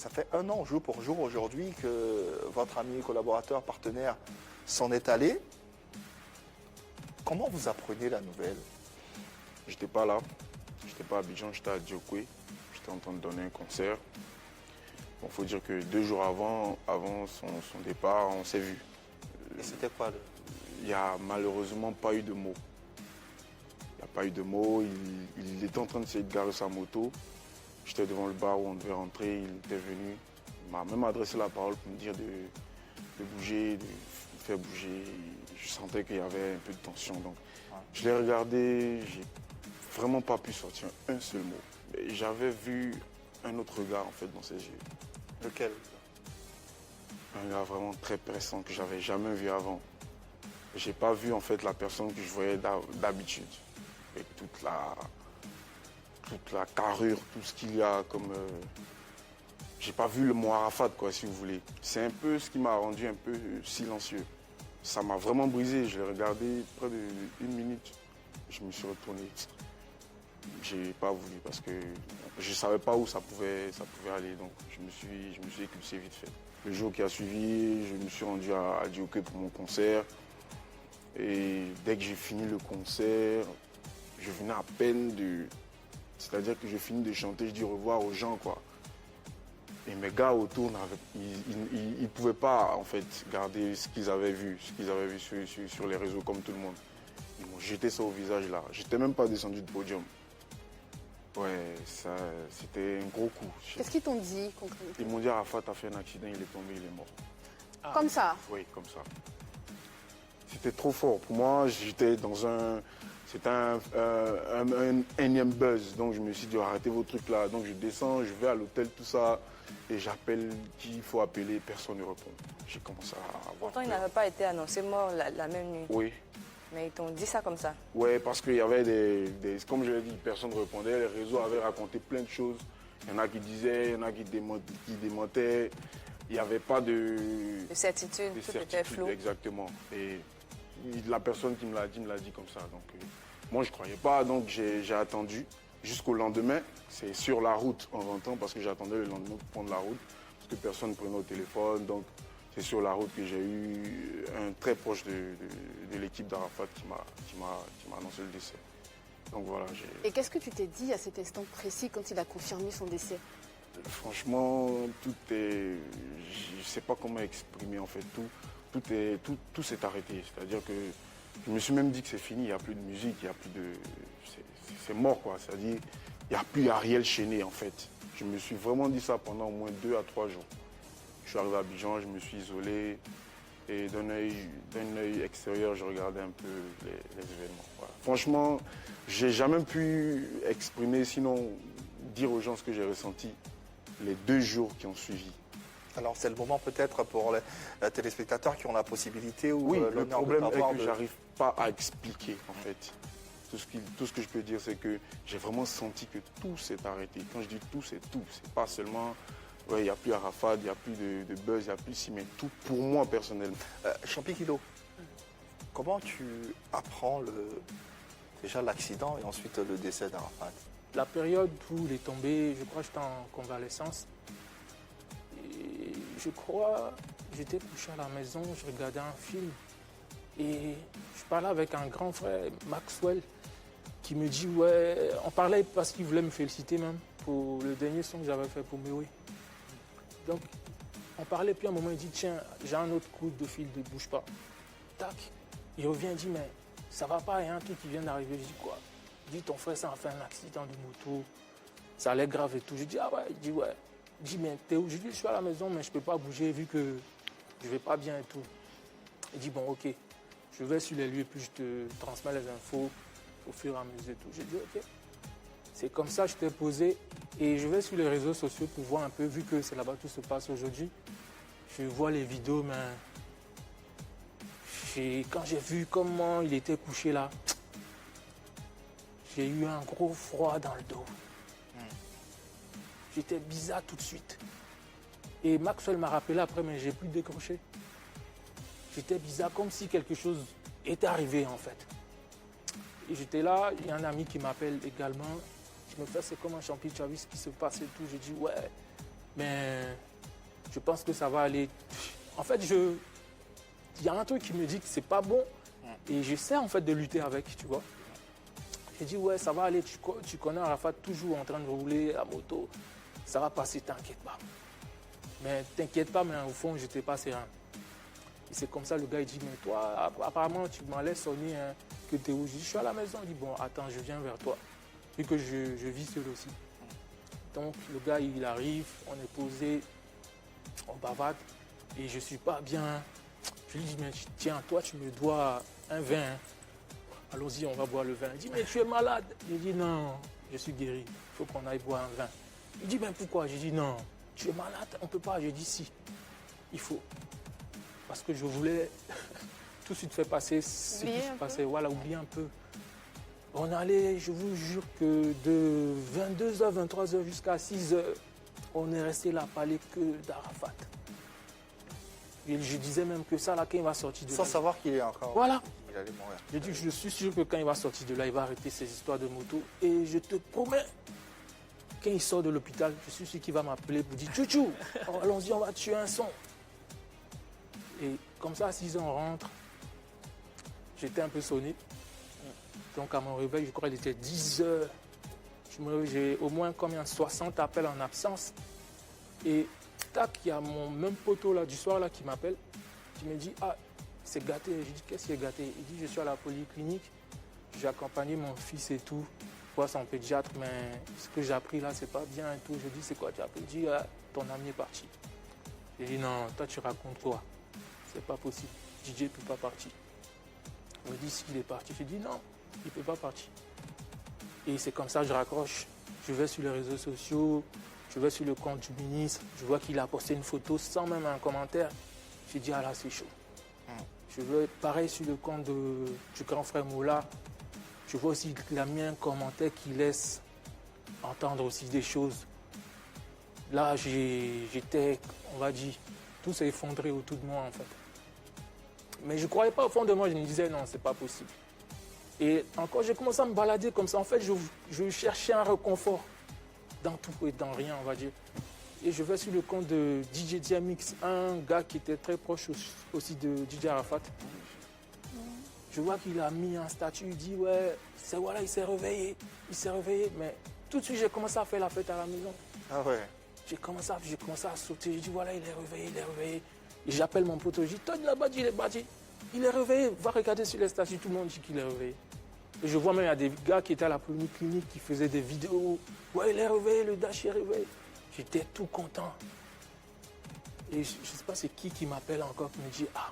Ça fait 1 an jour pour jour aujourd'hui que votre ami, collaborateur, partenaire s'en est allé. Comment vous apprenez la nouvelle? J'étais pas là, j'étais pas à Abidjan, j'étais à Djokwe. J'étais en train de donner un concert. Bon, faut dire que 2 jours avant son départ, on s'est vu. Et c'était quoi Il n'y a malheureusement pas eu de mots. Il n'y a pas eu de mots. Il était en train d'essayer de garer sa moto. J'étais devant le bar où on devait rentrer. Il était venu. Il m'a même adressé la parole pour me dire de bouger, de faire bouger. Je sentais qu'il y avait un peu de tension. Donc, je l'ai regardé. J'ai vraiment pas pu sortir un seul mot. J'avais vu un autre regard en fait dans ses yeux. Lequel? Un gars vraiment très pressant que j'avais jamais vu avant. J'ai pas vu en fait la personne que je voyais d'habitude. Avec toute la carrure, tout ce qu'il y a comme... J'ai pas vu le mot Arafat quoi si vous voulez. C'est un peu ce qui m'a rendu un peu silencieux. Ça m'a vraiment brisé. Je l'ai regardé près d'1 minute. Je me suis retourné. J'ai pas voulu parce que je savais pas où ça pouvait aller. Donc je me suis éclipsé vite fait. Le jour qui a suivi, je me suis rendu à Djokwe pour mon concert. Et dès que j'ai fini le concert, je venais à peine de... C'est-à-dire que je finis de chanter, je dis au revoir aux gens, quoi. Et mes gars autour, ils ne pouvaient pas, en fait, garder ce qu'ils avaient vu, sur les réseaux, comme tout le monde. Ils m'ont jeté ça au visage, là. J'étais même pas descendu de podium. Ouais, ça, c'était un gros coup. Qu'est-ce qu'ils t'ont dit concrètement? Ils m'ont dit, Arafat a fait un accident, il est tombé, il est mort. Ah. Comme ça? Oui, comme ça. C'était trop fort. Pour moi, j'étais dans un... C'était un énième buzz. Donc je me suis dit, arrêtez vos trucs là. Donc je descends, je vais à l'hôtel, tout ça. Et j'appelle qui il faut appeler, personne ne répond. J'ai commencé à avoir Pourtant, il peur. n'avait pas été annoncé mort la même nuit. Oui. Mais ils t'ont dit ça comme ça. Oui, parce qu'il y avait comme je l'ai dit, personne ne répondait. Les réseaux avaient raconté plein de choses. Il y en a qui disaient, il y en a qui démentaient. Il n'y avait pas de certitude, tout était flou. Exactement. Et la personne qui me l'a dit comme ça. Donc, moi, je ne croyais pas, donc j'ai attendu jusqu'au lendemain. C'est sur la route en rentrant, parce que j'attendais le lendemain pour prendre la route, parce que personne ne prenait au téléphone. Donc, c'est sur la route que j'ai eu un très proche de l'équipe d'Arafat qui m'a annoncé le décès. Donc voilà. Et qu'est-ce que tu t'es dit à cet instant précis quand il a confirmé son décès? Franchement, tout est... Je ne sais pas comment exprimer en fait tout s'est arrêté. C'est-à-dire que je me suis même dit que c'est fini, il n'y a plus de musique, il n'y a plus de... C'est mort quoi, c'est-à-dire il n'y a plus Ariel Chéné en fait. Je me suis vraiment dit ça pendant au moins 2 à 3 jours. Je suis arrivé à Abidjan, je me suis isolé et d'un œil extérieur, je regardais un peu les événements. Voilà. Franchement, j'ai jamais pu exprimer, sinon dire aux gens ce que j'ai ressenti les 2 jours qui ont suivi. Alors c'est le moment peut-être pour les téléspectateurs qui ont la possibilité ou oui, le problème est que je j'arrive pas à expliquer en fait. Tout ce que je peux dire, c'est que j'ai vraiment senti que tout s'est arrêté. Quand je dis tout, c'est tout. C'est pas seulement, ouais, il n'y a plus Arafat, il n'y a plus de buzz, il n'y a plus si, mais tout pour moi personnellement. Champi Kilo, comment tu apprends déjà l'accident et ensuite le décès d'Arafat? La période où il est tombé, je crois que j'étais en convalescence. Et je crois, j'étais couché à la maison, je regardais un film. Et je parlais avec un grand frère, Maxwell, qui me dit, ouais, on parlait parce qu'il voulait me féliciter même pour le dernier son que j'avais fait pour Mewe. Donc, on parlait, puis à un moment, il dit, tiens, j'ai un autre coup de fil, ne bouge pas. Tac, il revient, il dit, mais ça va pas, il y a un truc qui vient d'arriver. Je dis, quoi? Il dit, ton frère, ça a fait un accident de moto, ça allait grave et tout. Je dis, ah ouais, il dit, ouais. Il dit, mais t'es où? Je dis, je suis à la maison, mais je ne peux pas bouger vu que je ne vais pas bien et tout. Il dit, bon, ok, je vais sur les lieux et puis je te transmets les infos au fur et à mesure et tout. J'ai dit, ok. C'est comme ça, je t'ai posé et je vais sur les réseaux sociaux pour voir un peu, vu que c'est là-bas que tout se passe aujourd'hui. Je vois les vidéos, mais quand j'ai vu comment il était couché là, j'ai eu un gros froid dans le dos. J'étais bizarre tout de suite. Et Maxwell m'a rappelé après, mais j'ai plus décroché. J'étais bizarre, comme si quelque chose était arrivé en fait. Et j'étais là, il y a un ami qui m'appelle également. Je me fais, c'est comme un champion, tu as vu ce qui se passe et tout. J'ai dit, ouais, Mais je pense que ça va aller. En fait, il y a un truc qui me dit que c'est pas bon et j'essaie en fait de lutter avec, tu vois. J'ai dit, ouais, ça va aller, tu connais Arafat toujours en train de rouler à moto, ça va passer, t'inquiète pas. Mais t'inquiète pas, mais au fond, je n'étais pas serein. Et c'est comme ça, le gars, il dit, mais toi, apparemment, tu m'en laisses sonner hein, que t'es où. Je dis, je suis à la maison. Il dit, bon, attends, je viens vers toi. Vu que je vis seul aussi. Donc, le gars, il arrive, on est posé, on bavade, et je ne suis pas bien. Je lui dis, mais tiens, toi, tu me dois un vin. Hein. Allons-y, on va boire le vin. Il dit, mais tu es malade. Je dis, non, je suis guéri. Il faut qu'on aille boire un vin. Il dit, mais pourquoi? Je dis, non, tu es malade, on ne peut pas. Je dis, si, il faut. Parce que je voulais tout de suite faire passer ce qui se passait. Voilà, oublier un peu. On allait, je vous jure que de 22h, 23h jusqu'à 6h, on est resté là, parler que d'Arafat. Et je disais même que ça, là, quand il va sortir de là. Sans savoir qu'il est encore. Voilà. Il allait mourir. J'ai dit que je suis sûr que quand il va sortir de là, il va arrêter ses histoires de moto. Et je te promets, quand il sort de l'hôpital, je suis sûr qu'il va m'appeler pour dire Tchouchou, allons-y, on va tuer un son. Et comme ça, à 6h, on rentre. J'étais un peu sonné. Donc à mon réveil, je crois qu'il était 10h. J'ai au moins combien 60 appels en absence. Et tac, il y a mon même poteau là, du soir là, qui m'appelle, qui me dit, ah, c'est gâté. Je dis, qu'est-ce qui est gâté? Il dit, je suis à la polyclinique, j'ai accompagné mon fils et tout, voir son pédiatre, mais ce que j'ai appris là, c'est pas bien et tout. Je dis, c'est quoi tu as appris? Il dit, ah, ton ami est parti. J'ai dit, non, toi tu racontes quoi? C'est pas possible. DJ ne peut pas partir. Il me dit, s'il est parti. Je dis, non, il ne peut pas partir. Et c'est comme ça, je raccroche. Je vais sur les réseaux sociaux, je vais sur le compte du ministre, je vois qu'il a posté une photo sans même un commentaire. J'ai dit, ah là, c'est chaud. Je vais pareil sur le compte du grand frère Moula. Je vois aussi qu'il a mis un commentaire qui laisse entendre aussi des choses. Là, j'étais, on va dire, tout s'est effondré autour de moi en fait. Mais je ne croyais pas au fond de moi, je me disais non, c'est pas possible. Et encore, j'ai commencé à me balader comme ça. En fait, je cherchais un réconfort dans tout et dans rien, on va dire. Et je vais sur le compte de DJ DMX, un gars qui était très proche aussi de DJ Arafat. Je vois qu'il a mis un statut, il dit ouais, voilà, il s'est réveillé, mais tout de suite j'ai commencé à faire la fête à la maison. Ah ouais. J'ai commencé à sauter, j'ai dit voilà, il est réveillé. Et j'appelle mon pote, je dis toi de là-bas, il est réveillé, va regarder sur les statuts, tout le monde dit qu'il est réveillé. Et je vois même, il y a des gars qui étaient à la première clinique qui faisaient des vidéos, ouais, il est réveillé, le Dash est réveillé. J'étais tout content. Et je ne sais pas c'est qui m'appelle encore, qui me dit ah,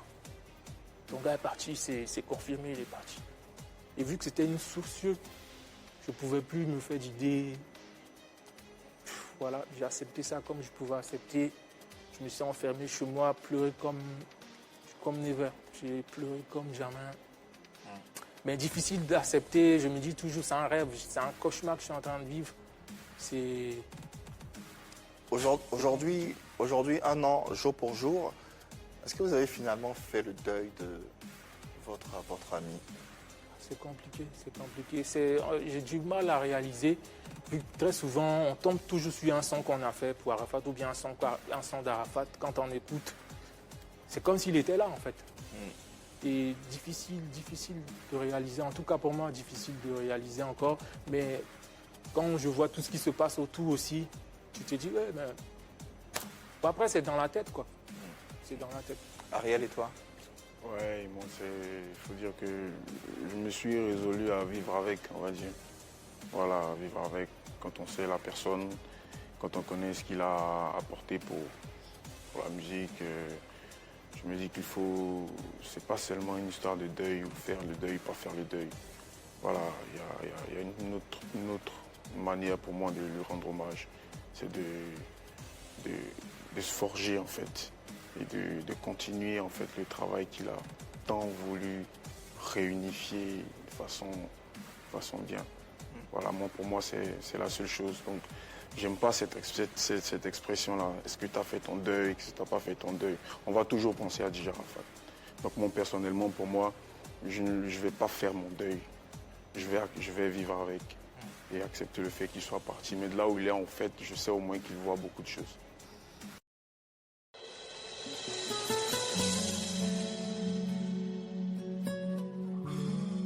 ton gars est parti, c'est confirmé, il est parti. Et vu que c'était une source, je ne pouvais plus me faire d'idées. Voilà, j'ai accepté ça comme je pouvais accepter. Je me suis enfermé chez moi, pleuré comme never. J'ai pleuré comme jamais. Mais difficile d'accepter, je me dis toujours, c'est un rêve, c'est un cauchemar que je suis en train de vivre. C'est... Aujourd'hui, un an, jour pour jour, est-ce que vous avez finalement fait le deuil de votre ami? C'est compliqué. J'ai du mal à réaliser. Vu que très souvent, on tombe toujours sur un son qu'on a fait pour Arafat ou bien un son d'Arafat. Quand on écoute, c'est comme s'il était là en fait. Et difficile de réaliser. En tout cas pour moi, difficile de réaliser encore. Mais quand je vois tout ce qui se passe autour aussi, tu te dis, ouais, mais... Après, c'est dans la tête, quoi. C'est dans la tête. Ariel et toi? Ouais, moi, il faut dire que je me suis résolu à vivre avec, on va dire. Voilà, vivre avec, quand on sait la personne, quand on connaît ce qu'il a apporté pour la musique. Je me dis qu'il faut, c'est pas seulement une histoire de deuil ou faire le deuil, pas faire le deuil. Voilà, il y a une autre manière pour moi de lui rendre hommage. C'est de se forger en fait et de continuer en fait le travail qu'il a tant voulu réunifier de façon bien. Voilà, pour moi c'est la seule chose. Donc j'aime pas cette expression-là. Est-ce que tu as fait ton deuil, est-ce que tu n'as pas fait ton deuil? On va toujours penser à DJ Arafat. Donc moi personnellement, pour moi, je ne vais pas faire mon deuil. Je vais vivre avec et accepter le fait qu'il soit parti. Mais de là où il est, en fait, je sais au moins qu'il voit beaucoup de choses.